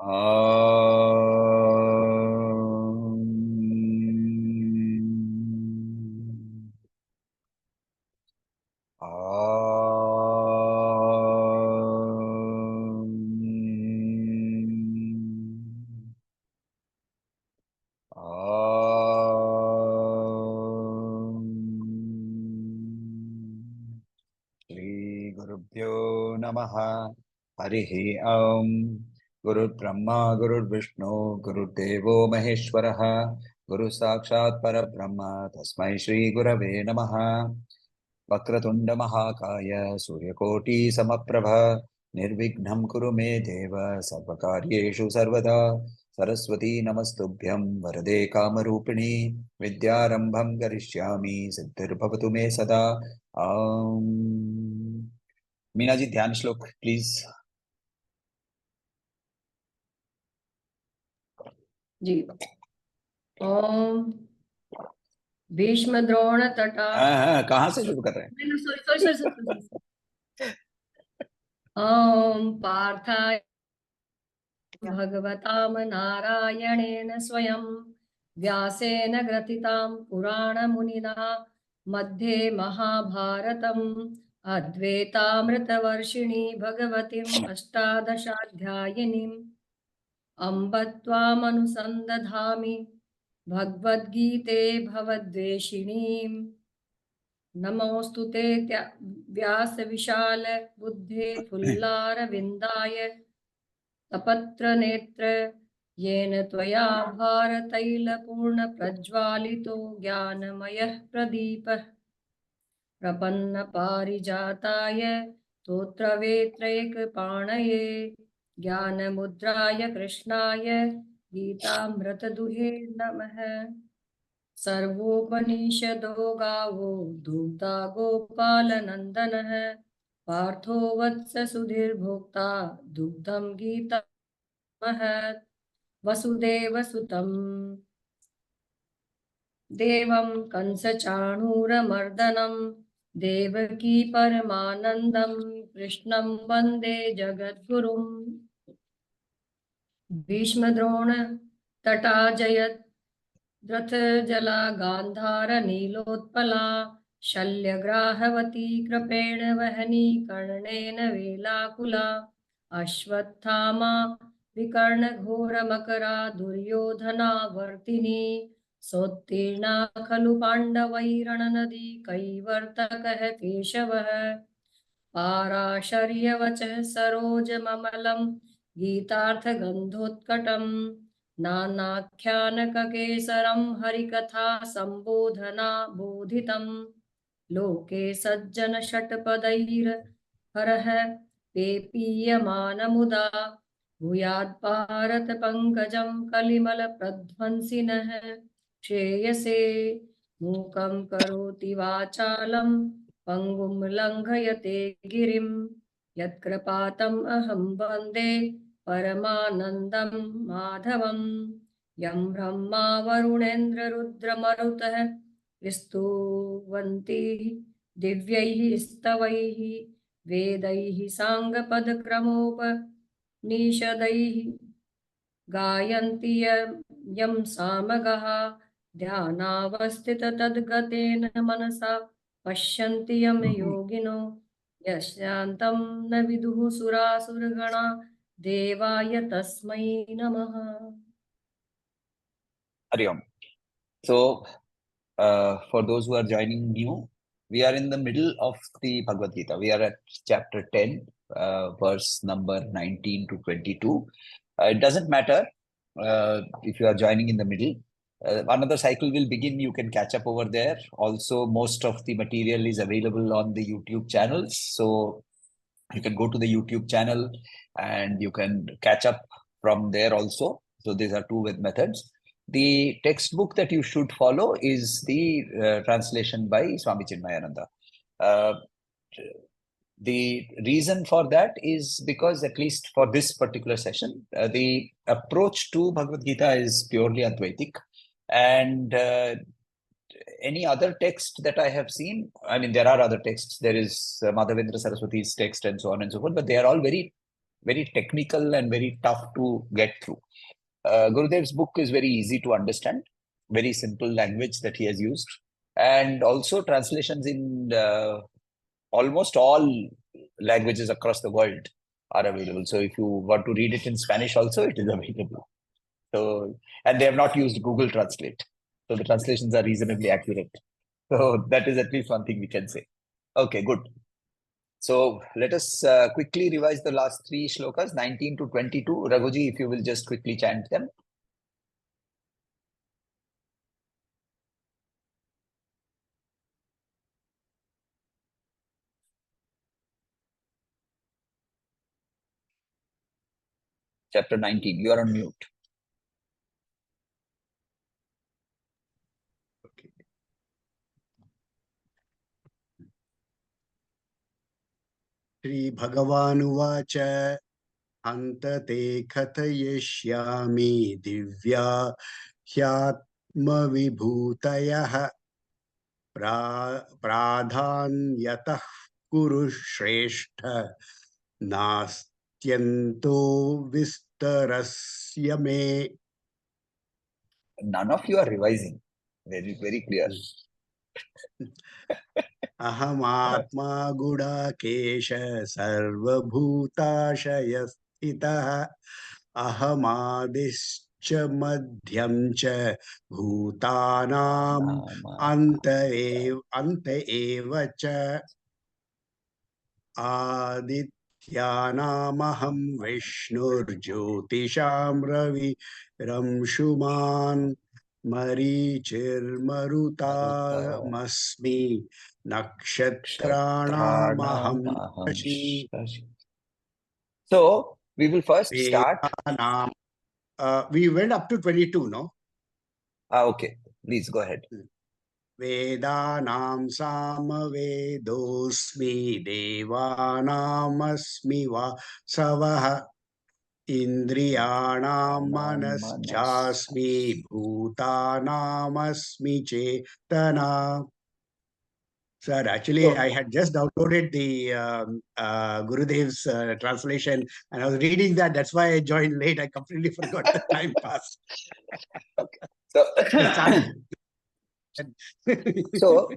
Shri Gurubhyo Namaha Harihi Om. Guru Brahma Guru Vishnu Guru Devo Maheshwaraha Guru Sakshat Parabrahma Tasmai Shri Gurave Namaha. Vakratunda Mahakaya Suryakoti Samaprabha Nirvignam Kuru Me Deva Sarvakaryeshu Sarvada Saraswati Namastubhyam Varade Kamarupini Vidyarambham Garishyami Siddhir Me Sada. Meena ji ध्यान श्लोक please. जी। ओम भीष्म द्रोण तटा। हाँ, कहाँ से शुरू कर रहे हैं? Sorry. ओम पार्थाय भगवताम नारायणेन स्वयं व्यासेन ग्रथितां पुराणमुनिना मध्ये महाभारतम् अद्वैतामृतवर्षिणी भगवतीम् अष्टादशाध्यायिनीम् अम्ब त्वामनुसन्दधामि भगवद्गीते भवद्वेषिणीम् नमोऽस्तु ते व्यासविशाल बुद्धे फुल्लारविन्दाय तपत्रनेत्र येन त्वया भारतैलपूर्णप्रज्वालितो ज्ञानमयः प्रदीपः प्रपन्नपारिजाताय स्तोत्रवेत्रैकपाणये ज्ञानमुद्राय कृष्णाय गीतामृतदुहे नमः। सर्वोपनिषदो गावो दुग्धा गोपालनन्दनः पार्थो वत्स सुधीर्भोक्ता दुग्धं गीतमहत् वसुदेवसुतं देवं कंसचाणूरमर्दनं देवकी परमानन्दं कृष्णं वन्दे जगद्गुरुम्। भीष्मद्रोण तटा जयत् द्रथ जला गांधार नीलोत्पला शल्यग्राहवती कृपेण वहनी कर्णेन वेलाकुला अश्वत्थामा विकर्ण घोर मकरा दुर्योधना वर्तिनी सोत्तीर्णा खलु पाण्डवैरणनदी कैवर्तकः केशवः पाराशर्यवचः सरोजममलं गीतार्थगन्धोत्कटम् नानाख्यानककेसरं हरिकथा सम्बोधना बोधितं लोके सज्जन षट्पदैर्हरः पेपीयमानमुदा भूयात् भारत पंकजं कलिमलप्रध्वंसिनः श्रेयसे मूकं करोति वाचालं पंगुं लङ्घयते गिरिं यत्कृपातम् अहं वन्दे परमानन्दं माधवं यं ब्रह्मा वरुणेन्द्र रुद्रमरुतः स्तुवन्ति दिव्यैः स्तवैः वेदैः साङ्गपदक्रमोपनिषदैः गायन्ति यं सामगाः ध्यानावस्थिततद्गतेन मनसा पश्यन्ति यं योगिनो यस्यान्तं न विदुः सुरासुरगणा देवाय तस्मै नमः। Hari Om. So, for those who are joining new, we are in the middle of the Bhagavad Gita. We are at chapter 10, verse number 19 to 22. It doesn't matter if you are joining in the middle. Another cycle will begin. You can catch up over there. Also, most of the material is available on the YouTube channels. So, you can go to the YouTube channel and you can catch up from there also. So, these are two methods. The textbook that you should follow is the translation by Swami Chinmayananda. The reason for that is because, at least for this particular session, the approach to Bhagavad Gita is purely Advaitic. And any other text that I have seen, I mean, there are other texts. There is Madhavendra Saraswati's text and so on and so forth, but they are all very very technical and very tough to get through. Gurudev's book is very easy to understand, very simple language that he has used, and also translations in almost all languages across the world are available. So if you want to read it in Spanish also, it is available. So, and they have not used Google Translate. So the translations are reasonably accurate. So that is at least one thing we can say. Okay, good. So let us quickly revise the last three shlokas, 19 to 22. Raghuji, if you will just quickly chant them. Chapter 19, you are on mute. Okay. Shri Bhagavanuvacha Antate Kathayishyami Divya Hyatma Vibhutayah Pradhanyatah Kuru Shrestha Nastyanto Vistarasya Me. None of you are revising. Very, very clear. Ahamatma Gudakesha Sarvabhutashaya Sthitah Ahamadischa Madhyam Cha Bhutanam Anta Eva Cha Adityanamaham Vishnur Jyotisham Ravi Ramshuman Marichir Maruta Nakshatranamaham Shashi. So we will first start. We went up to 22, no? Okay, please go ahead. Vedanam Samavedosmi Devanamasmi Vasavaha Indriyanam Manaschasmi Bhutanamasmi Chetana. Sir, actually, I had just downloaded the Gurudev's translation, and I was reading that. That's why I joined late. I completely forgot the time passed. Okay. So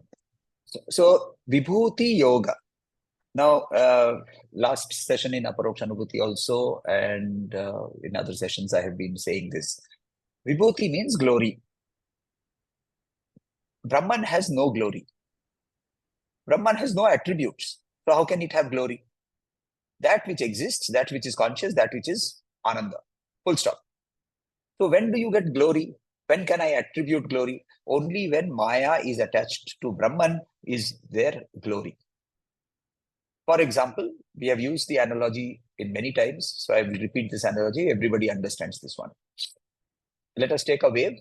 Vibhuti Yoga. Now, last session in Aparokshanubhuti also, and in other sessions, I have been saying this. Vibhuti means glory. Brahman has no glory. Brahman has no attributes. So how can it have glory? That which exists, that which is conscious, that which is Ananda. Full stop. So when do you get glory? When can I attribute glory? Only when Maya is attached to Brahman is their glory. For example, we have used the analogy in many times. So I will repeat this analogy. Everybody understands this one. Let us take a wave.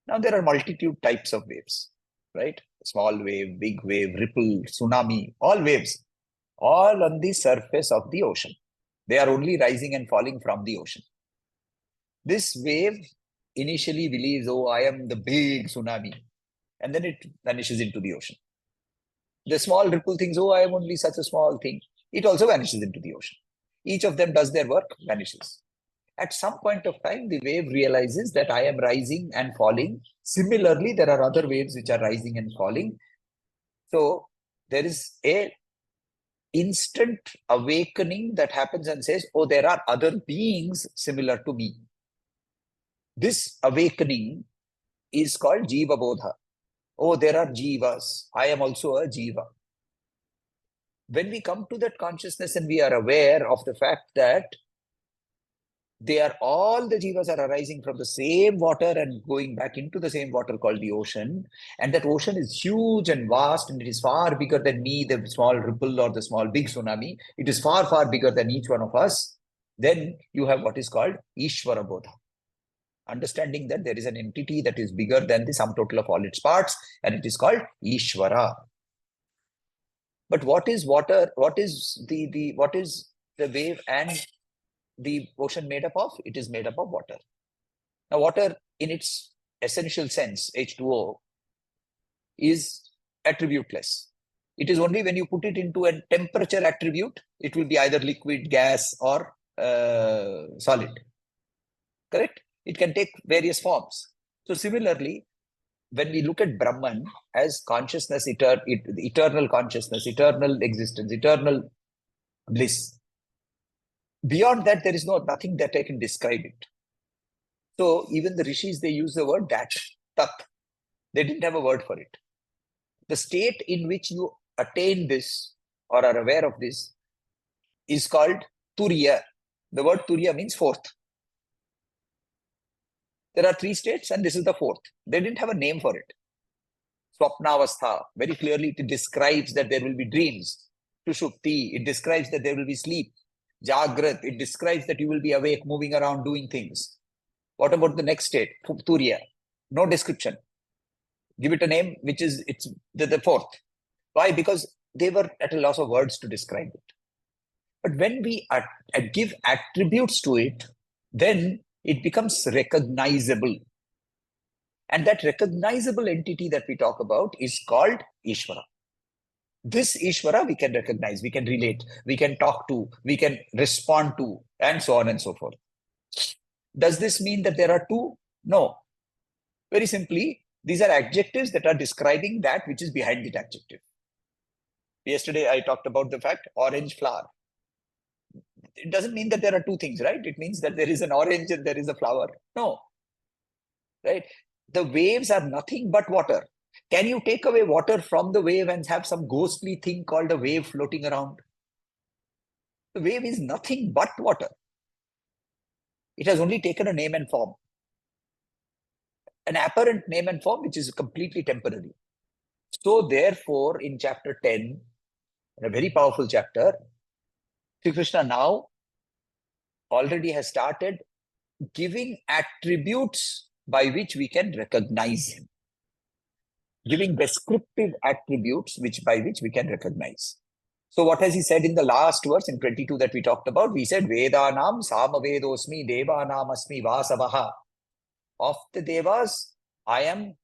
Now there are multitude types of waves, right? Small wave, big wave, ripple, tsunami, all waves, all on the surface of the ocean. They are only rising and falling from the ocean. This wave initially believes, oh, I am the big tsunami. And then it vanishes into the ocean. The small ripple thinks, oh, I am only such a small thing. It also vanishes into the ocean. Each of them does their work, vanishes. At some point of time, the wave realizes that I am rising and falling. Similarly, there are other waves which are rising and falling. So there is a instant awakening that happens and says, oh, there are other beings similar to me. This awakening is called Jiva Bodha. Oh, there are Jivas. I am also a Jiva. When we come to that consciousness and we are aware of the fact that all the Jivas are arising from the same water and going back into the same water called the ocean, and that ocean is huge and vast and it is far bigger than me, the small ripple or the small big tsunami. It is far, far bigger than each one of us. Then you have what is called Ishvara Bodha. Understanding that there is an entity that is bigger than the sum total of all its parts, and it is called Ishvara. But what is water? What is the wave and the ocean made up of? It is made up of water. Now, water in its essential sense, H2O, is attributeless. It is only when you put it into a temperature attribute, it will be either liquid, gas, or solid. Correct? It can take various forms. So similarly, when we look at Brahman as consciousness, eternal consciousness, eternal existence, eternal bliss, beyond that, there is nothing that I can describe it. So even the Rishis, they use the word that, tat. They didn't have a word for it. The state in which you attain this or are aware of this is called turiya. The word turiya means fourth. There are 3 states and this is the 4th. They didn't have a name for it. Swapnavastha, very clearly it describes that there will be dreams. Sushupti, it describes that there will be sleep. Jagrat, it describes that you will be awake, moving around, doing things. What about the next state? Turiya. No description. Give it a name, which is it's the 4th. Why? Because they were at a loss of words to describe it. But when we give attributes to it, then it becomes recognizable. And that recognizable entity that we talk about is called Ishvara. This Ishvara we can recognize, we can relate, we can talk to, we can respond to, and so on and so forth. Does this mean that there are 2? No. Very simply, these are adjectives that are describing that which is behind the adjective. Yesterday, I talked about the fact orange flower. It doesn't mean that there are 2 things, right? It means that there is an orange and there is a flower. No. Right? The waves are nothing but water. Can you take away water from the wave and have some ghostly thing called a wave floating around? The wave is nothing but water. It has only taken a name and form. An apparent name and form which is completely temporary. So therefore, in chapter 10, a very powerful chapter, Sri Krishna now already has started giving attributes by which we can recognize him. Giving descriptive attributes by which we can recognize. So what has he said in the last verse in 22 that we talked about? We said, Vedanam samavedosmi devanam asmi vasavaha. Of the devas, I am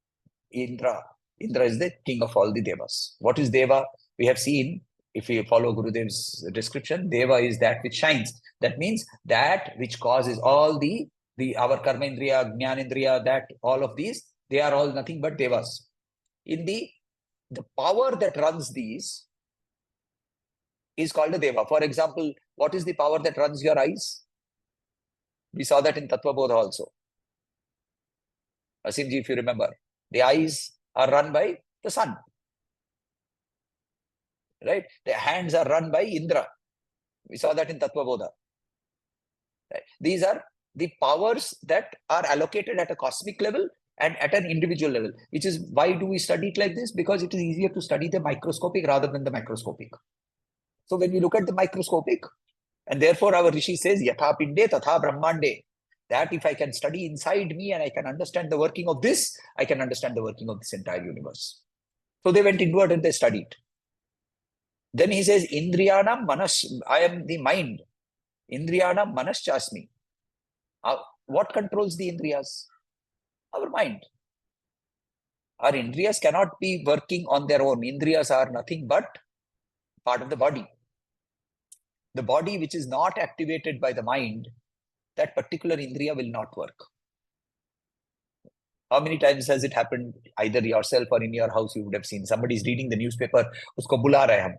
Indra. Indra is the king of all the devas. What is Deva? We have seen, if we follow Gurudev's description, Deva is that which shines. That means that which causes all our karma indriya, jnanindriya, that all of these, they are all nothing but devas. In the power that runs these is called a deva. For example, what is the power that runs your eyes? We saw that in Tattva Bodha also. Asimji, if you remember, the eyes are run by the sun. Right? The hands are run by Indra. We saw that in Tattva Bodha. Right? These are the powers that are allocated at a cosmic level and at an individual level, which is why do we study it like this? Because it is easier to study the microscopic rather than the macroscopic. So when we look at the microscopic, and therefore our Rishi says, Yatha Pinde Tatha Brahmande, that if I can study inside me and I can understand the working of this, I can understand the working of this entire universe. So they went inward and they studied. Then he says, Indriyanam Manas, I am the mind. Indriyanam Manas Chasmi. What controls the Indriyas? Our mind. Our Indriyas cannot be working on their own. Indriyas are nothing but part of the body. The body which is not activated by the mind, that particular Indriya will not work. How many times has it happened, either yourself or in your house, you would have seen somebody is reading the newspaper, usko bula rahe hum.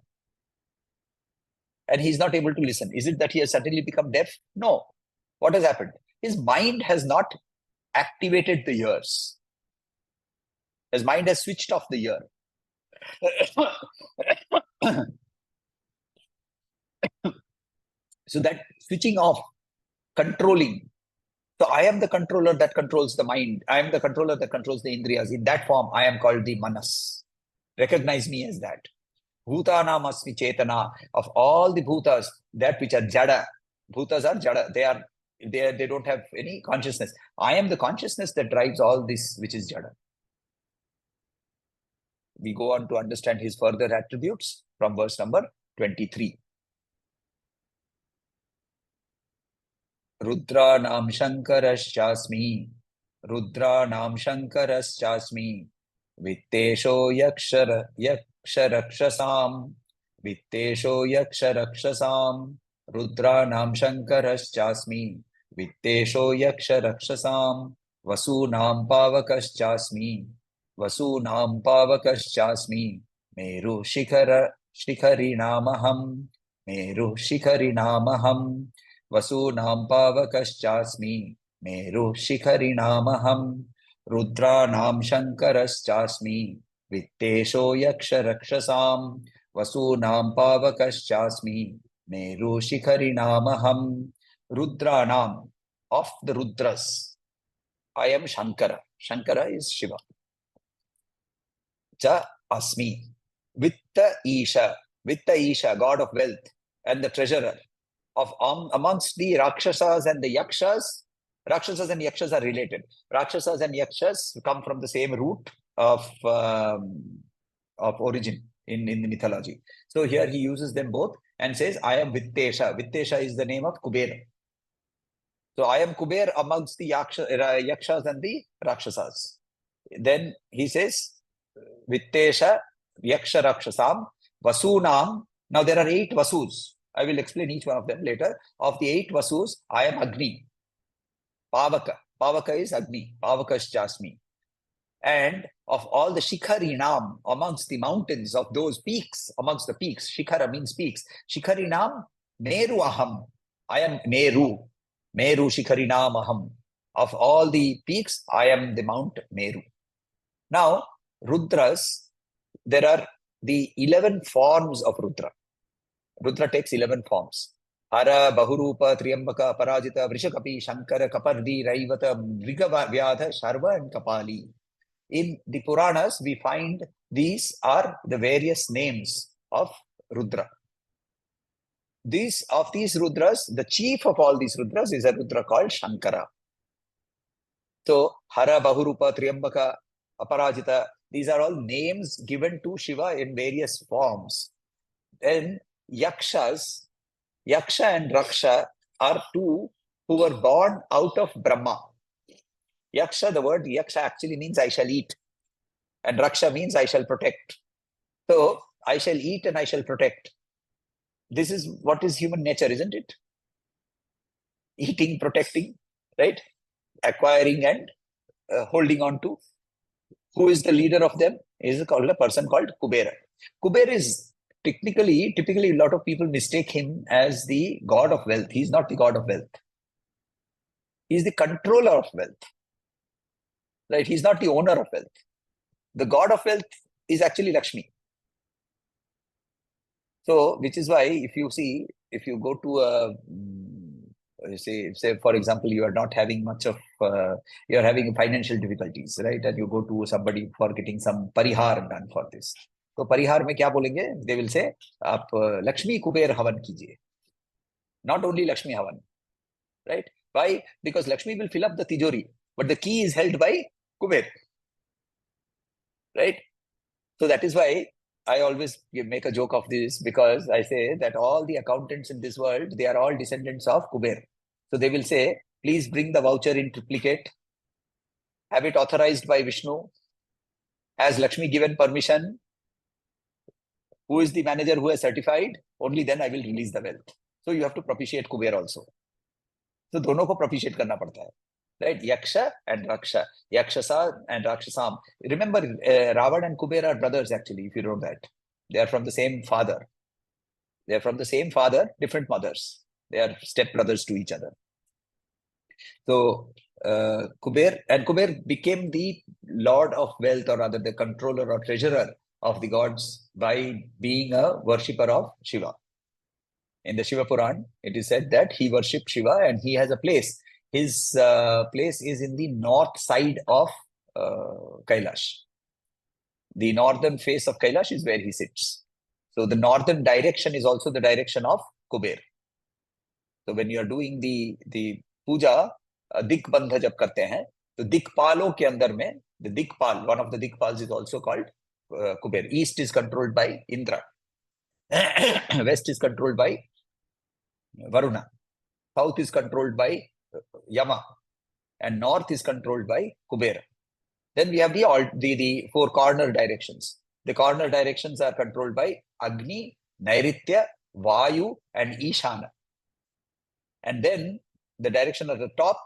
And he's not able to listen. Is it that he has suddenly become deaf? No. What has happened? His mind has not activated the ears. His mind has switched off the ear. So that switching off, controlling. So I am the controller that controls the mind. I am the controller that controls the Indriyas. In that form, I am called the Manas. Recognize me as that. Bhutanam asmi chetana. Of all the bhutas, that which are jada. Bhutas are jada. They don't have any consciousness. I am the consciousness that drives all this which is jada. We go on to understand his further attributes from verse number 23. Rudranam Shankaraschasmi. Rudranam Shankaraschasmi. Vittesho yaksharaksasam, vittesho yaksharaksasam, rudranam shankaraschasmi, vittesho yaksharaksasam, vasunam pavakaschasmi, vasunam pavakaschasmi, meru shikharinamaham, meru shikharinamaham, vasunam pavakaschasmi, meru shikharinamaham, rudranam shankaraschasmi, vittesho yaksharaksasam, vasunam pavakaschasmi, meru shikharinamaham, rudranam, of the Rudras, I am Shankara. Shankara is Shiva. Cha asmi. Vitta Isha, god of wealth and the treasurer of amongst the Rakshasas and the Yakshas. Rakshasas and Yakshas are related. Rakshasas and Yakshas come from the same root of origin in the mythology. So here he uses them both and says, I am Vittesha. Vittesha is the name of Kubera. So I am Kuber amongst the Yakshas and the Rakshasas. Then he says, Vittesha, Yaksha Rakshasam, Vasunam. Now there are 8 Vasus. I will explain each one of them later. Of the 8 Vasus, I am Agni. Pavaka. Pavaka is Agni. Pavakaschasmi. And of all the Shikharinam, amongst the mountains of those peaks, amongst the peaks, Shikhara means peaks. Shikharinam, Meru Aham. I am Meru. Meru Shikharinam Aham. Of all the peaks, I am the Mount Meru. Now, Rudras, there are the 11 forms of Rudra. Rudra takes 11 forms. Hara, Bahurupa, Triambaka, Parajita, Vrishakapi, Shankara, Kapardi, Raivata, Vrigavyadha, Sharva and Kapali. In the Puranas, we find these are the various names of Rudra. Of these Rudras, the chief of all these Rudras is a Rudra called Shankara. So, Hara, Bahurupa, Triambaka, Aparajita, these are all names given to Shiva in various forms. Then Yakshas, Yaksha and Raksha are 2 who were born out of Brahma. Yaksha, the word Yaksha actually means I shall eat. And Raksha means I shall protect. So, I shall eat and I shall protect. This is what is human nature, isn't it? Eating, protecting, right? Acquiring and holding on to. Who is the leader of them? Is called a person called Kubera. Kubera is typically a lot of people mistake him as the god of wealth. He's not the god of wealth. He's the controller of wealth. Right? He's not the owner of wealth. The god of wealth is actually Lakshmi. So, which is why if you go to a, say for example, you are not having much of, you are having financial difficulties, right? And you go to somebody for getting some parihar done for this. So, parihar mein kya bolenge? They will say, aap Lakshmi Kuber Havan kijiye. Not only Lakshmi Havan, right? Why? Because Lakshmi will fill up the tijori, but the key is held by Kuber, right? So that is why I always make a joke of this, because I say that all the accountants in this world, they are all descendants of Kuber. So they will say, please bring the voucher in triplicate, have it authorized by Vishnu, has Lakshmi given permission, who is the manager who has certified, only then I will release the wealth. So you have to propitiate Kuber also. So दोनों को propitiate करना पड़ता है. Right? Yaksha and Raksha. Yakshasa and Rakshasam. Remember, Ravan and Kuber are brothers actually, if you know that. They are from the same father. They are from the same father, different mothers. They are step-brothers to each other. So, Kuber became the lord of wealth, or rather the controller or treasurer of the gods, by being a worshipper of Shiva. In the Shiva Puran, it is said that he worshipped Shiva and he has a place. His place is in the north side of Kailash. The northern face of Kailash is where he sits. So the northern direction is also the direction of Kuber. So when you are doing the puja, Dikbandha jab karte hain, तो Dikpalo ke andar mein, the Dikpal, one of the Dikpals is also called Kuber. East is controlled by Indra. West is controlled by Varuna. South is controlled by Yama, and north is controlled by Kubera. Then we have the 4 corner directions. The corner directions are controlled by Agni, Nairitya, Vayu, and Ishana. And then the direction at the top,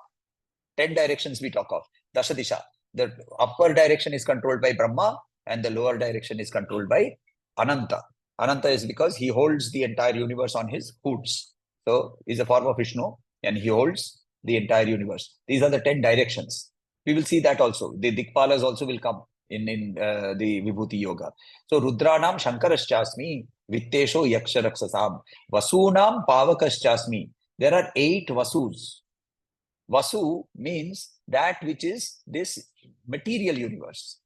10 directions we talk of. Dashadisha. The upper direction is controlled by Brahma and the lower direction is controlled by Ananta. Ananta is because he holds the entire universe on his hoods. So he's a form of Vishnu and he holds the entire universe. These are the 10 directions. We will see that also. The Dikpalas also will come in the Vibhuti Yoga. So Rudranam Shankaraschasmi, Vittesho Yaksharaksasam, Vasunam Pavakaschasmi. There are 8 Vasus. Vasu means that which is this material universe.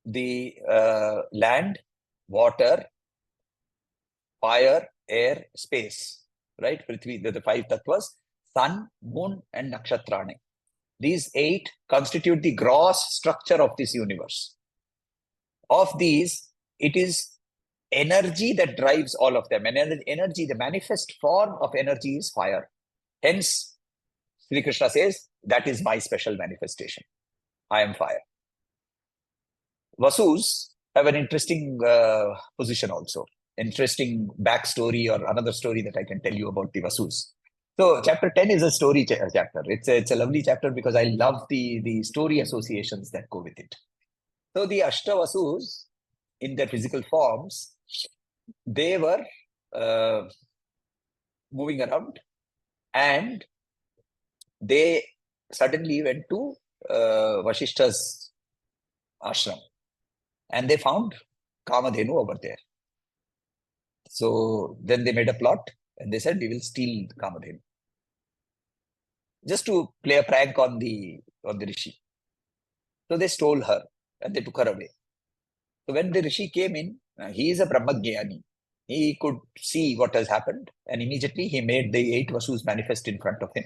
The land, water, fire, air, space, right? Prithvi, the 5 tattvas, sun, moon, and nakshatrani. These 8 constitute the gross structure of this universe. Of these, it is energy that drives all of them. And energy, the manifest form of energy is fire. Hence, Sri Krishna says, that is my special manifestation. I am fire. Vasus have an interesting position also. Interesting backstory or another story that I can tell you about the Vasus. So chapter 10 is a story chapter. It's a lovely chapter because I love the story associations that go with it. So the Ashtavasus, in their physical forms, they were moving around and they suddenly went to Vashishta's ashram and they found Kamadhenu over there. So then they made a plot and they said, we will steal Kamadhenu. Just to play a prank on the Rishi. So they stole her and they took her away. So when the Rishi came in, he is a Brahmagyani. He could see what has happened and immediately he made the 8 Vasus manifest in front of him.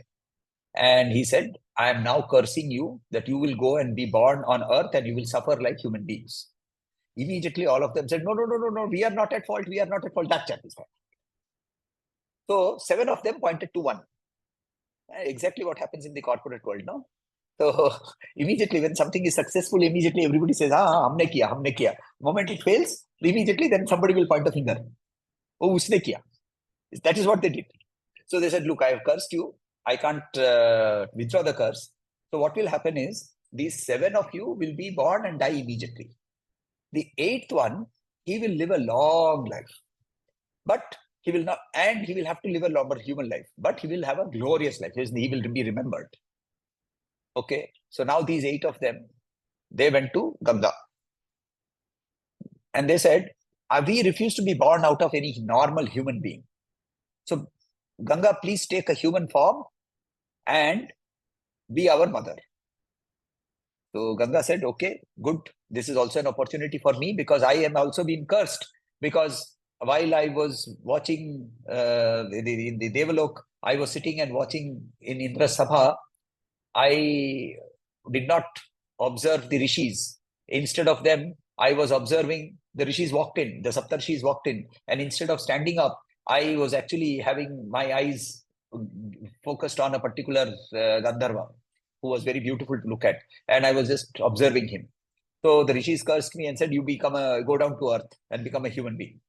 And he said, I am now cursing you that you will go and be born on earth and you will suffer like human beings. Immediately all of them said, no, we are not at fault. We are not at fault. That chap is fault. So 7 of them pointed to one. Exactly what happens in the corporate world, no? So immediately when something is successful, immediately everybody says, humne kiya. The moment it fails, immediately then somebody will point a finger. Oh, usne kiya. That is what they did. So they said, look, I have cursed you. I can't withdraw the curse. So what will happen is, these 7 of you will be born and die immediately. The 8th one, he will live a long life. But he will not, and he will have to live a longer human life. But he will have a glorious life. He will be remembered. Okay. So now these 8 of them, they went to Ganga. And they said, we refuse to be born out of any normal human being. So Ganga, please take a human form and be our mother. So Ganga said, okay, good. This is also an opportunity for me because I am also being cursed. Because while I was watching in the Devalok, I was sitting and watching in Indra Sabha, I did not observe the Rishis. Instead of them, I was observing the Rishis walked in, the Saptarshis walked in. And instead of standing up, I was actually having my eyes focused on a particular Gandharva who was very beautiful to look at. And I was just observing him. So the Rishis cursed me and said, you go down to earth and become a human being.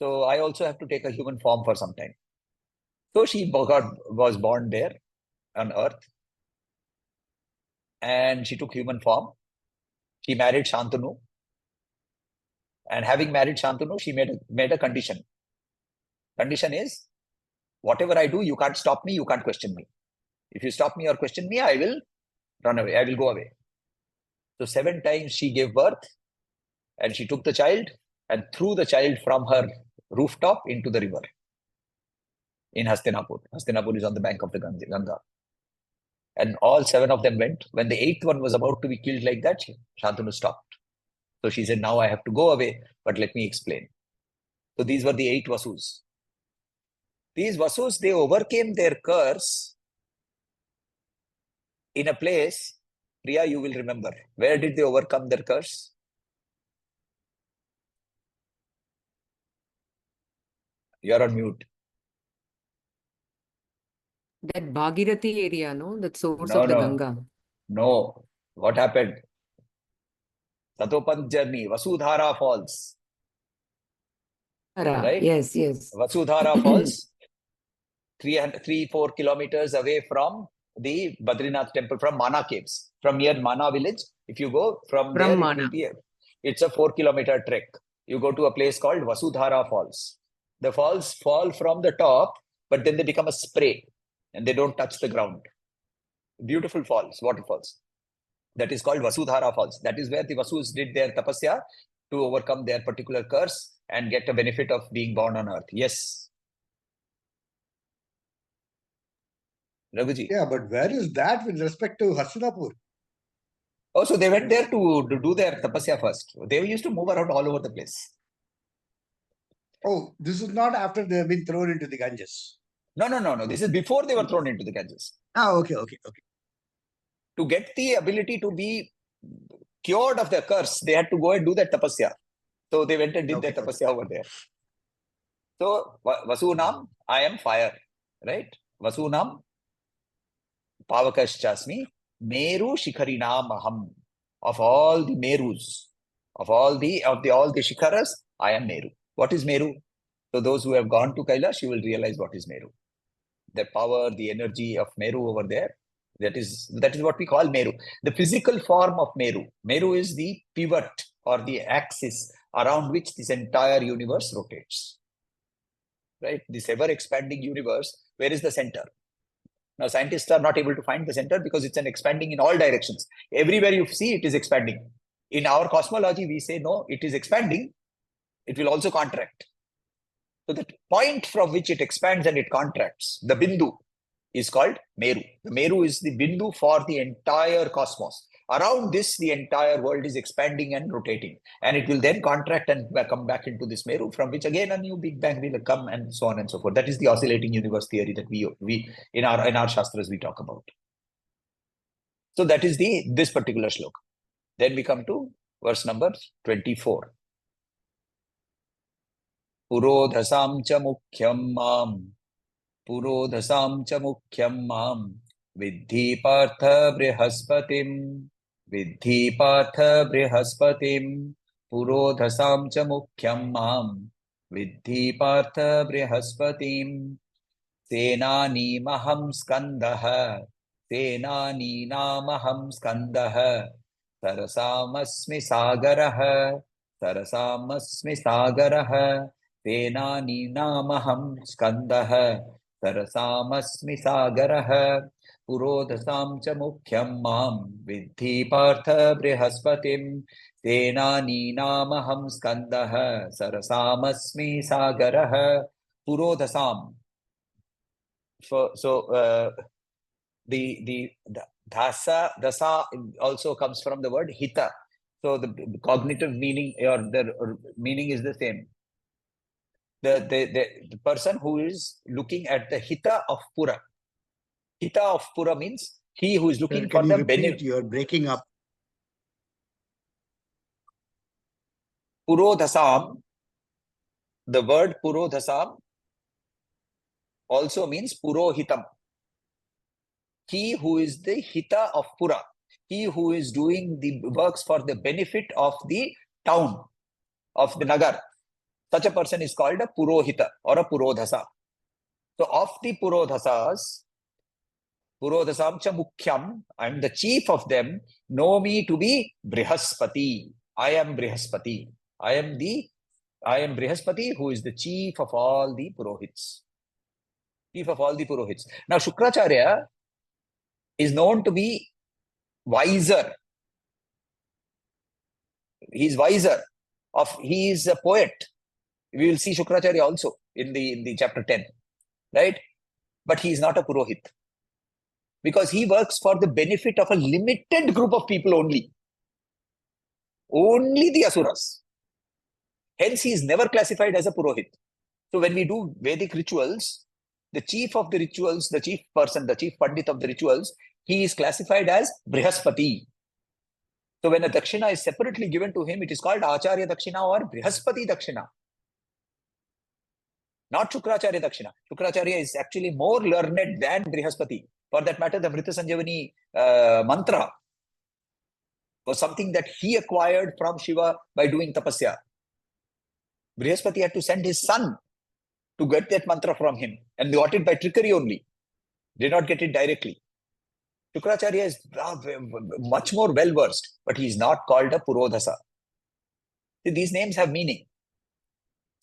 So I also have to take a human form for some time. So she was born there on earth. And she took human form. She married Shantanu. And having married Shantanu, she made a condition. Condition is, whatever I do, you can't stop me, you can't question me. If you stop me or question me, I will run away, I will go away. So 7 times she gave birth and she took the child and threw the child from her rooftop into the river in Hastinapur. Hastinapur is on the bank of the Ganga. And all 7 of them went. When the 8th one was about to be killed like that, Shantanu stopped. So she said, now I have to go away, but let me explain. So these were the 8 Vasus. These Vasus, they overcame their curse in a place, Priya, you will remember. Where did they overcome their curse? You're on mute. That Bhagirathi area, no? That source No, of the no. Ganga. No. What happened? Tatopanth journey, Vasudhara Falls. Right? Yes, yes. Vasudhara Falls, 4 kilometers away from the Badrinath temple, from Mana caves, from near Mana village. If you go from there, it Mana. will be it's a 4-kilometer trek. You go to a place called Vasudhara Falls. The falls fall from the top, but then they become a spray and they don't touch the ground. Beautiful falls, waterfalls. That is called Vasudhara Falls. That is where the Vasus did their tapasya to overcome their particular curse and get a benefit of being born on earth. Yes. Raghuji. Yeah, but where is that with respect to Hastinapur? Oh, so they went there to do their tapasya first. They used to move around all over the place. Oh, this is not after they have been thrown into the Ganges. No. This is before they were thrown into the Ganges. Okay. To get the ability to be cured of their curse, they had to go and do that tapasya. So they went and did their tapasya over there. So Vasunam, I am fire, right? Vasunam, Pavakaschasmi, Meru Shikharinam Aham. Of all the Merus, of all the Shikharas, I am Meru. What is Meru? So those who have gone to Kailash, you will realize what is Meru. The power, the energy of Meru over there. That is what we call Meru. The physical form of Meru. Meru is the pivot or the axis around which this entire universe rotates. Right? This ever-expanding universe, where is the center? Now, scientists are not able to find the center because it's an expanding in all directions. Everywhere you see, it is expanding. In our cosmology, we say, no, it is expanding. It will also contract. So the point from which it expands and it contracts, the Bindu, is called Meru. The Meru is the Bindu for the entire cosmos. Around this, the entire world is expanding and rotating. And it will then contract and come back into this Meru, from which again a new Big Bang will come, and so on and so forth. That is the oscillating universe theory that we in our Shastras we talk about. So that is this particular shloka. Then we come to verse number 24. Purodhasam cha mukhyam mam. Purodhasam cha mukhyam mam. Viddhi partha brihaspatim. Viddhi partha brihaspatim. Purodhasam cha mukhyam mam. Viddhi partha brihaspatim. Senani maham skandaha. Senani namaham skandaha. Sarasamasmi sagaraha. Sarasamasmi sagaraha. Senani namaham skandaha. Sarasamasmi sagaraha. Purodhasam cha mukhyam mam. Viddhi partha brihaspatim. Senani namaham skandaha. Sarasamasmi sagaraha. Purodhasam. So the dasa also comes from the word hita. So the cognitive meaning or the meaning is the same. The person who is looking at the hita of pura. Hita of pura means he who is looking for the benefit. You're breaking up. Purodhasam. The word purodhasam also means purohitam. He who is the hita of pura. He who is doing the works for the benefit of the town, of the nagar. Such a person is called a purohita or a purodhasa. So of the purodhasas, purodhasam cha mukhyam, I am the chief of them, know me to be Brihaspati. I am Brihaspati. I am Brihaspati, who is the chief of all the purohits. Chief of all the purohits. Now Shukracharya is known to be wiser. He is wiser. He is a poet. We will see Shukracharya also in the chapter 10, right? But he is not a purohit, because he works for the benefit of a limited group of people only. Only the asuras. Hence, he is never classified as a purohit. So when we do Vedic rituals, the chief of the rituals, the chief person, the chief pandit of the rituals, he is classified as Brihaspati. So when a dakshina is separately given to him, it is called Acharya Dakshina or Brihaspati Dakshina. Not Shukracharya Dakshina. Shukracharya is actually more learned than Brihaspati. For that matter, the Vrita Sanjavani mantra was something that he acquired from Shiva by doing tapasya. Brihaspati had to send his son to get that mantra from him, and got it by trickery only. Did not get it directly. Shukracharya is much more well versed, but he is not called a Purodhasa. See, these names have meaning.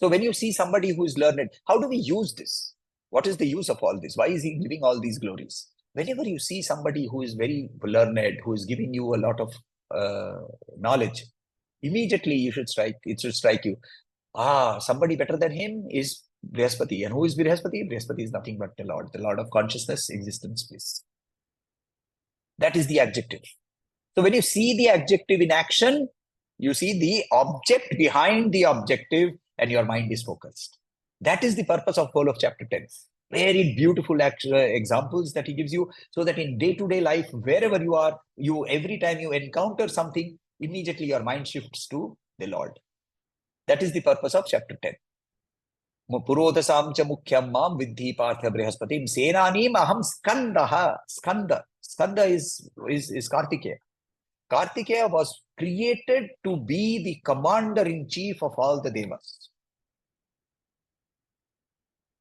So when you see somebody who is learned, how do we use this? What is the use of all this? Why is he giving all these glories? Whenever you see somebody who is very learned, who is giving you a lot of knowledge, immediately it should strike you. Somebody better than him is Brihaspati. And who is Brihaspati? Brihaspati is nothing but the Lord of consciousness, existence, bliss. That is the adjective. So when you see the adjective in action, you see the object behind the objective, and your mind is focused. That is the purpose of whole of chapter 10. Very beautiful examples that he gives you, so that in day-to-day life, wherever you are, every time you encounter something, immediately your mind shifts to the Lord. That is the purpose of chapter 10. Purodhasam cha mukhyam mam vidhi partha brihaspatim senanim aham skandaha. Skanda is Kartikeya. Kartikeya was created to be the commander-in-chief of all the devas.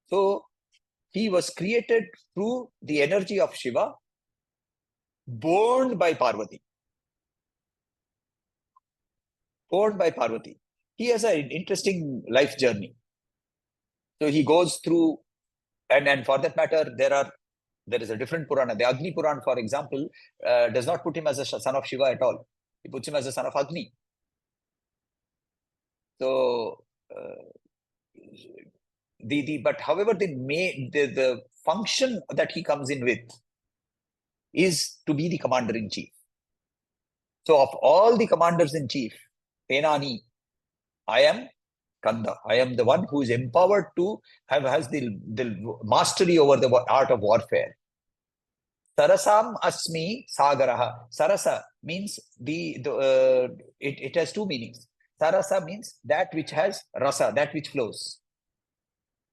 So he was created through the energy of Shiva, born by Parvati. Born by Parvati. He has an interesting life journey. So he goes through, and for that matter, there is a different Purana. The Agni Purana, for example, does not put him as a son of Shiva at all. He puts him as a son of Agni. So, but however, the function that he comes in with is to be the commander-in-chief. So of all the commanders-in-chief, Tenani, I am Kanda. I am the one who is empowered to has the mastery over the art of warfare. Sarasam asmi sagaraha. Sarasa means it has two meanings. Sarasa means that which has rasa, that which flows.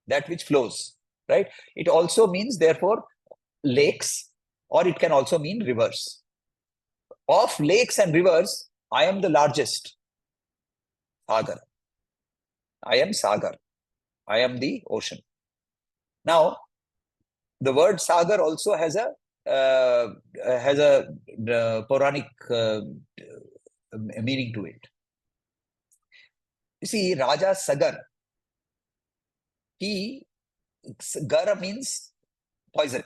That which flows, right? It also means, therefore, lakes, or it can also mean rivers. Of lakes and rivers, I am the largest. Sagar. I am Sagar. I am the ocean. Now, the word Sagar also has a Puranic meaning to it. You see, Raja Sagar, Gara means poison.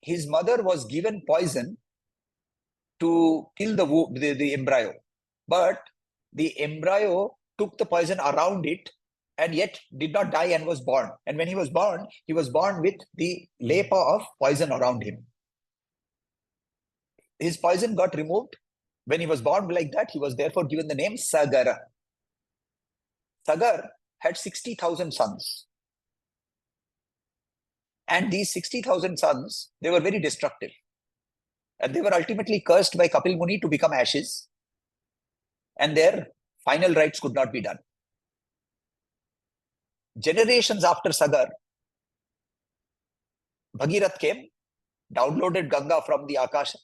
His mother was given poison to kill the embryo, but the embryo took the poison around it and yet did not die and was born. And when he was born with the lepa of poison around him. His poison got removed. When he was born like that, he was therefore given the name Sagara. Sagar had 60,000 sons. And these 60,000 sons, they were very destructive. And they were ultimately cursed by Kapil Muni to become ashes. And their final rites could not be done. Generations after Sagar, Bhagirath came, downloaded Ganga from the Akasha,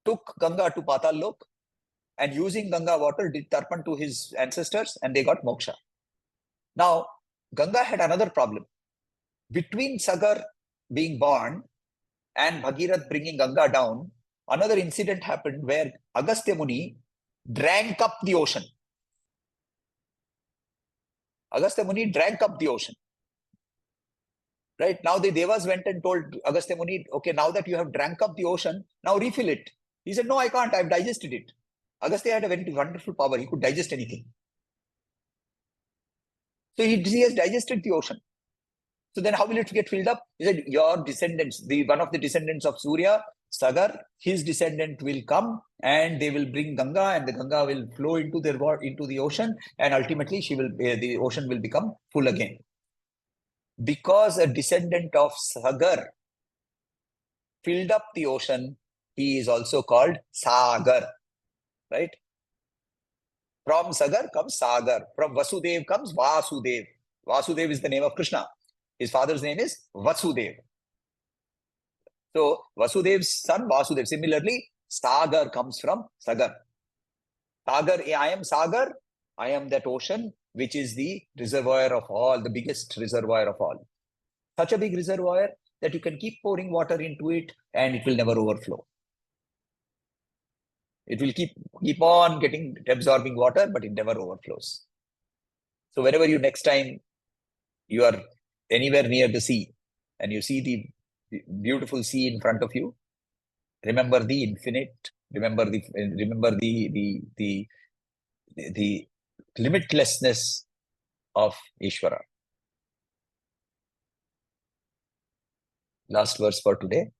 took Ganga to Patal Lok, and using Ganga water did tarpan to his ancestors, and they got moksha. Now, Ganga had another problem. Between Sagar being born and Bhagirath bringing Ganga down, another incident happened where Agastya Muni drank up the ocean. Agastya Muni drank up the ocean. Right? Now the Devas went and told Agastya Muni, okay, now that you have drank up the ocean, now refill it. He said, no, I can't. I've digested it. Agastya had a very wonderful power. He could digest anything. So he has digested the ocean. So then how will it get filled up? He said, your descendants, one of the descendants of Surya, Sagar, his descendant will come and they will bring Ganga, and the Ganga will flow into the ocean, and ultimately the ocean will become full again. Because a descendant of Sagar filled up the ocean, he is also called Sagar, right? From Sagar comes Sagar. From Vasudev comes Vasudev. Vasudev is the name of Krishna. His father's name is Vasudev. So Vasudev's son Vasudev. Similarly, Sagar comes from Sagar. Sagar, I am Sagar. I am that ocean, which is the reservoir of all, the biggest reservoir of all. Such a big reservoir that you can keep pouring water into it and it will never overflow. It will keep on absorbing water, but it never overflows. So whenever you next time you are anywhere near the sea and you see the beautiful sea in front of you, remember the infinite, remember the limitlessness of Ishvara. Last verse for today.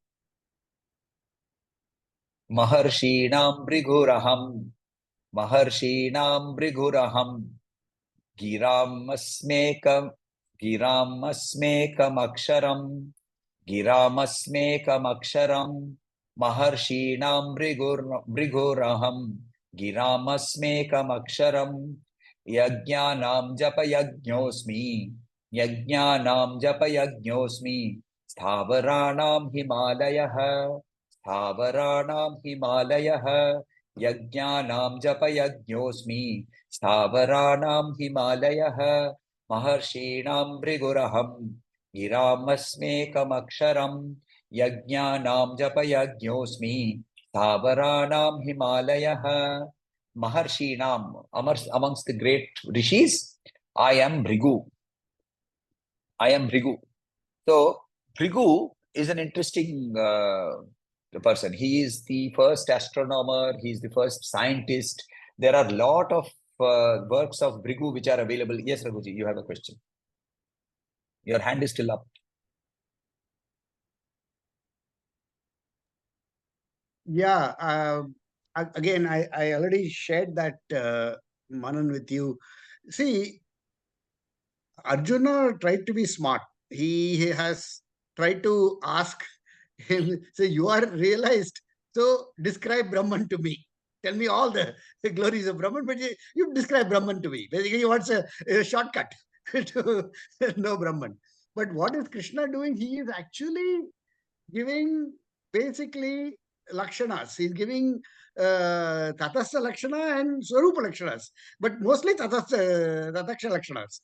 Maharshinam briguraham, Maharshinam briguraham, giram asmekam aksharam, Maharshinam briguraham, giram aksharam, yajnanam japayajñosmi, Stavaranam Himalayah, Yajnanam Japayajñosmi, Stavaranam Himalayah, Maharshinam Briguraham, Giramasmekam Aksharam, Yajnanam Japayajñosmi, Stavaranam Himalayah. Maharshinam, amongst the great Rishis, I am Bhrigu. So, Bhrigu is an interesting person. He is the first astronomer. He is the first scientist. There are a lot of works of Bhrigu which are available. Yes, Raghuji, you have a question. Your hand is still up. Yeah. Again, I already shared that Manan with you. See, Arjuna tried to be smart. He has tried to ask him, say, you are realized, so describe Brahman to me. Tell me all the glories of Brahman, but you describe Brahman to me. Basically, he wants a shortcut to know Brahman. But what is Krishna doing? He is actually giving basically lakshanas. He's giving tatastha lakshana and swarupa lakshanas, but mostly tataksha lakshanas.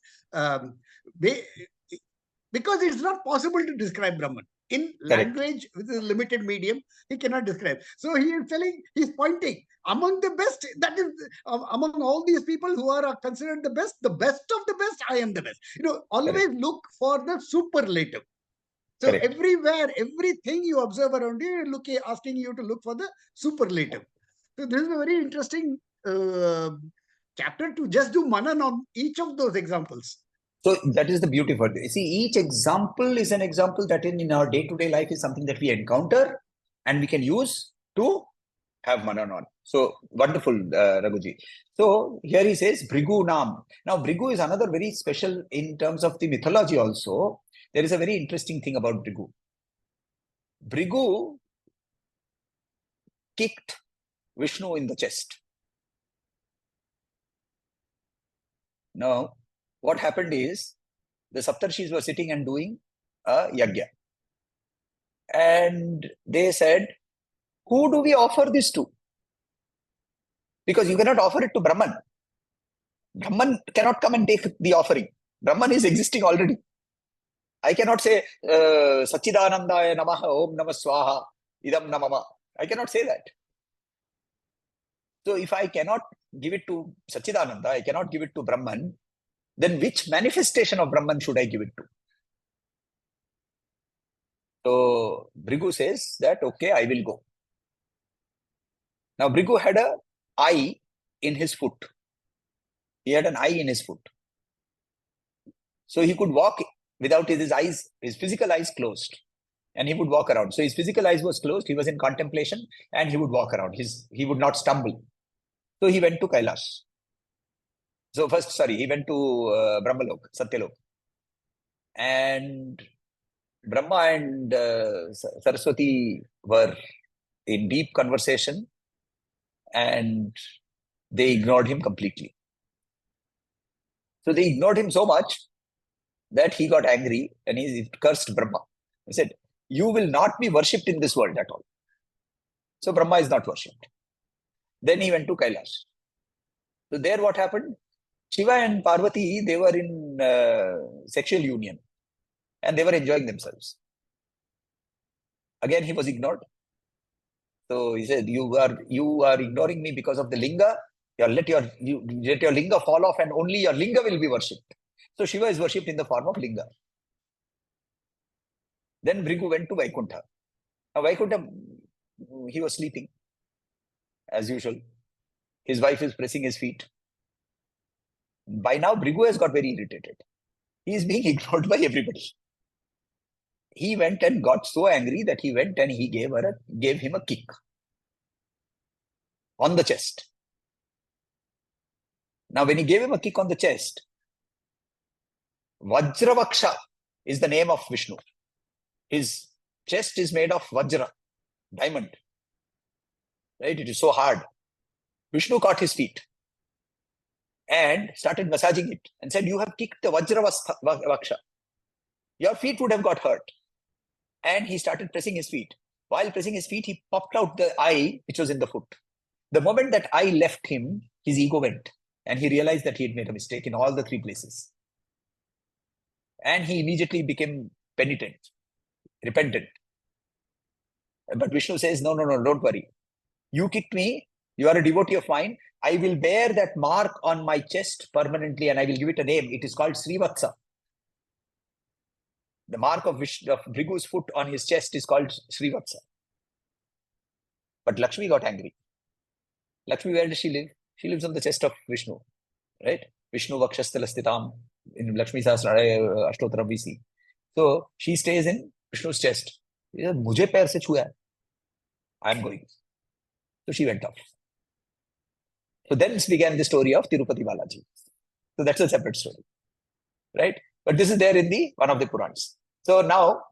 Because it's not possible to describe Brahman. In language with a limited medium, he cannot describe. So he is telling, he's pointing among the best, that is, among all these people who are considered the best of the best, I am the best. Always look for the superlative. So everywhere, everything you observe around you, asking you to look for the superlative. So this is a very interesting chapter to just do manan on each of those examples. So that is the beauty of it. See, each example is an example that in our day-to-day life is something that we encounter and we can use to have manan on. So wonderful, Raghuji. So here he says Bhrigu Nam. Now Bhrigu is another very special in terms of the mythology also. There is a very interesting thing about Bhrigu. Bhrigu kicked Vishnu in the chest. Now, what happened is the Saptarshis were sitting and doing a yagya. And they said, who do we offer this to? Because you cannot offer it to Brahman. Brahman cannot come and take the offering. Brahman is existing already. I cannot say, Sachidanandaya Namaha Om Namah Swaha Idam Namama. I cannot say that. So if I cannot give it to Sachidananda, I cannot give it to Brahman, then which manifestation of Brahman should I give it to? So Bhrigu says that, okay, I will go. Now Bhrigu had an eye in his foot. He had an eye in his foot. So he could walk without his eyes, his physical eyes closed. And he would walk around. So his physical eyes was closed. He was in contemplation and he would walk around. He would not stumble. So he went to Kailash. So he went to Brahmalok, Satyalok. And Brahma and Saraswati were in deep conversation and they ignored him completely. So they ignored him so much that he got angry and he cursed Brahma. He said, you will not be worshipped in this world at all. So Brahma is not worshipped. Then he went to Kailash. So there what happened? Shiva and Parvati, they were in sexual union and they were enjoying themselves. Again, he was ignored. So he said, you are ignoring me because of the linga. Let your linga fall off and only your linga will be worshipped. So Shiva is worshipped in the form of linga. Then Bhrigu went to Vaikuntha. Now Vaikuntha, he was sleeping as usual. His wife is pressing his feet. By now, Bhrigu has got very irritated. He is being ignored by everybody. He went and got so angry that he went and he gave him a kick on the chest. Now, when he gave him a kick on the chest, Vajravaksha is the name of Vishnu. His chest is made of Vajra, diamond. Right? It is so hard. Vishnu caught his feet and started massaging it and said, you have kicked the Vajravaksha. Your feet would have got hurt. And he started pressing his feet. While pressing his feet, he popped out the eye, which was in the foot. The moment that eye left him, his ego went. And he realized that he had made a mistake in all the three places. And he immediately became penitent, repentant. But Vishnu says, no, don't worry. You kicked me. You are a devotee of mine. I will bear that mark on my chest permanently and I will give it a name. It is called Srivatsa. The mark of Bhrigu's foot on his chest is called Srivatsa. But Lakshmi got angry. Lakshmi, where does she live? She lives on the chest of Vishnu, right? Vishnu Vakshastalastitam. In Lakshmi Sahasrara Ashtotaram we see. So she stays in Vishnu's chest. Mujhe pair se chhuya hai. I am going. So she went off. So then began the story of Tirupati Balaji. So that's a separate story, right? But this is there in one of the Purans. So now,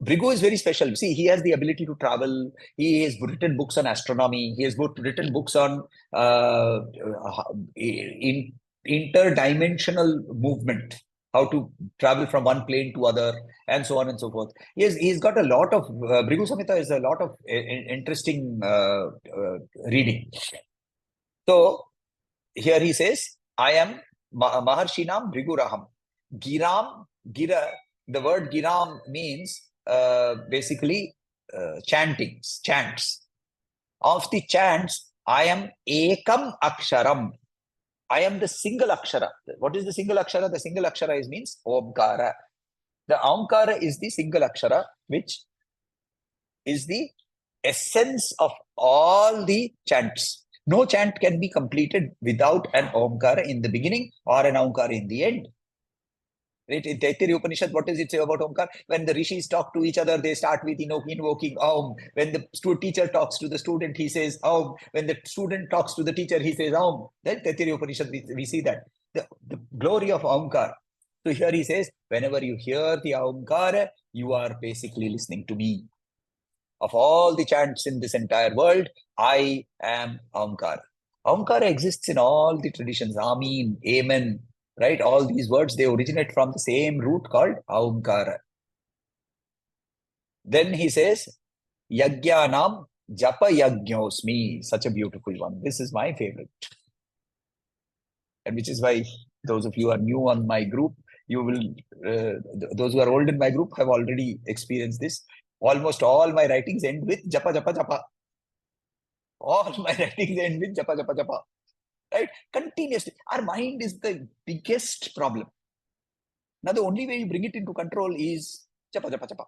Bhrigu is very special. See, he has the ability to travel. He has written books on astronomy. He has written books on interdimensional movement, how to travel from one plane to other, and so on and so forth. He's got a lot of, Bhrigu Samhita is a lot of interesting reading. So, here he says, I am Maharshinam Bhriguraham. Gira, the word Giram means basically chants. Of the chants, I am Ekam Aksharam. I am the single Akshara. What is the single Akshara? The single Akshara means Omkara. The Omkara is the single Akshara, which is the essence of all the chants. No chant can be completed without an Omkara in the beginning or an Omkara in the end. Right? In Taittiriya Upanishad, what does it say about Omkar? When the Rishis talk to each other, they start with invoking Om. When the teacher talks to the student, he says Om. When the student talks to the teacher, he says Om. Then Taittiriya Upanishad, we see that. The glory of Omkar. So here he says, whenever you hear the Omkar, you are basically listening to me. Of all the chants in this entire world, I am Omkar. Omkara exists in all the traditions. Amin, Amen, right? All these words, they originate from the same root called Omkara. Then he says, Yajnanam Japa Yajñosmi. Such a beautiful one. This is my favorite. And which is why those of you who are new on my group, you will, those who are old in my group have already experienced this. Almost all my writings end with Japa Japa Japa. All my writings end with Japa Japa Japa. Right? Continuously. Our mind is the biggest problem. Now, the only way you bring it into control is Japa Japa Japa.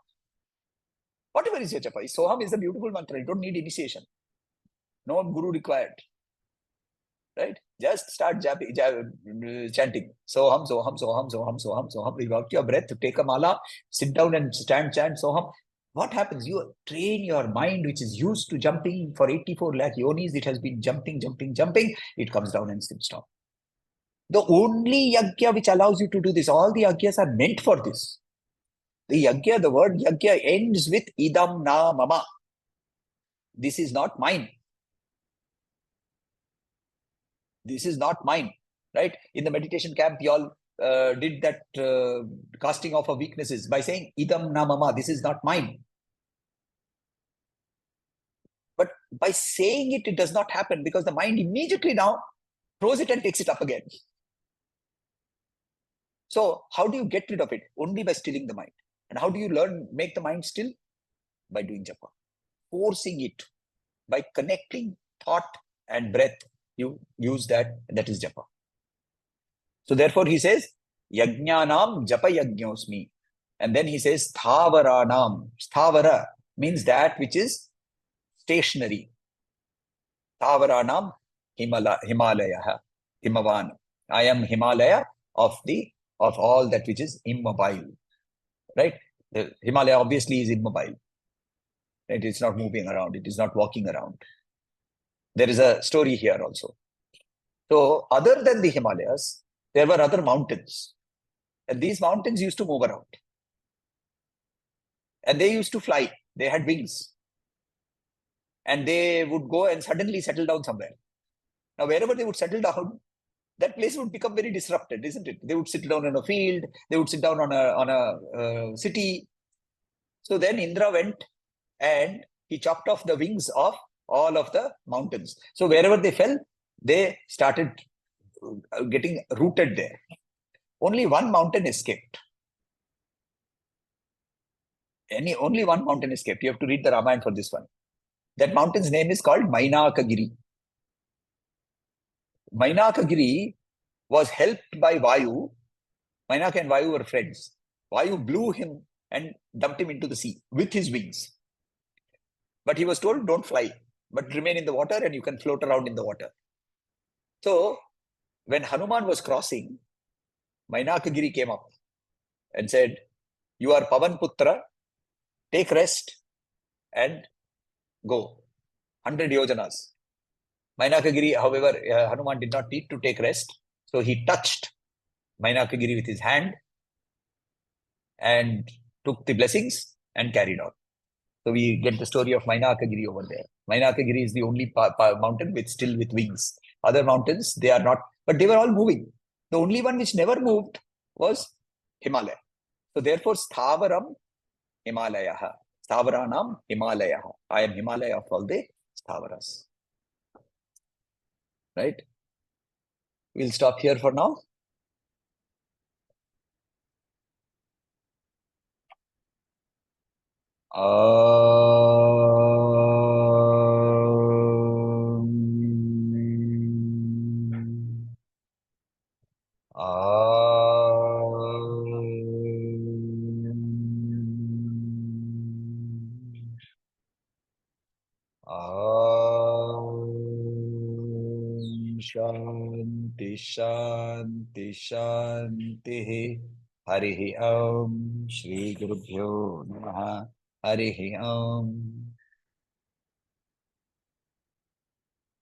Whatever is your Japa. Soham is a beautiful mantra. You don't need initiation. No guru required. Right? Just start chanting. Soham, Soham, Soham, Soham, Soham, Soham. Without your breath, take a mala, sit down and chant Soham. What happens? You train your mind, which is used to jumping for 84 lakh yonis. It has been jumping. It comes down and sits down. The only yajna which allows you to do this, all the yajnas are meant for this. The yajna, the word yajna ends with idam na mama. This is not mine. This is not mine. Right? In the meditation camp, you all did that casting off of weaknesses by saying idam na mama. This is not mine. by saying it, it does not happen because the mind immediately now throws it and takes it up again. So how do you get rid of it? Only by stilling the mind. And how do you make the mind still? By doing japa. Forcing it. By connecting thought and breath, you use that is japa. So therefore he says, Yajnanam japa yajñosmi. And then he says, Sthavaranam. Sthavara means that which is stationary. Stavaranam Himalaya. Himavan. I am Himalaya of all that which is immobile. Right? The Himalaya obviously is immobile. Right? It's not moving around. It is not walking around. There is a story here also. So other than the Himalayas, there were other mountains. And these mountains used to move around. And they used to fly. They had wings. And they would go and suddenly settle down somewhere. Now, wherever they would settle down, that place would become very disrupted, isn't it? They would sit down in a field. They would sit down on a city. So then Indra went and he chopped off the wings of all of the mountains. So wherever they fell, they started getting rooted there. Only one mountain escaped. Only one mountain escaped. You have to read the Ramayana for this one. That mountain's name is called Mainakagiri. Mainakagiri was helped by Vayu. Mainaka and Vayu were friends. Vayu blew him and dumped him into the sea with his wings. But he was told, don't fly, but remain in the water and you can float around in the water. So when Hanuman was crossing, Mainakagiri came up and said, you are Pavan Putra, take rest and go. 100 yojanas. Mainakagiri, however, Hanuman did not need to take rest. So he touched Mainakagiri with his hand and took the blessings and carried on. So we get the story of Mainakagiri over there. Mainakagiri is the only mountain still with wings. Other mountains, they are not, but they were all moving. The only one which never moved was Himalaya. So therefore, Sthavaram Himalaya. Sthavaranam Himalaya. I am Himalaya of all the Sthavaras. Right? We'll stop here for now. Shanti Shanti Shanti Harihi Om Shri Gurubhyo Namaha Harihi Om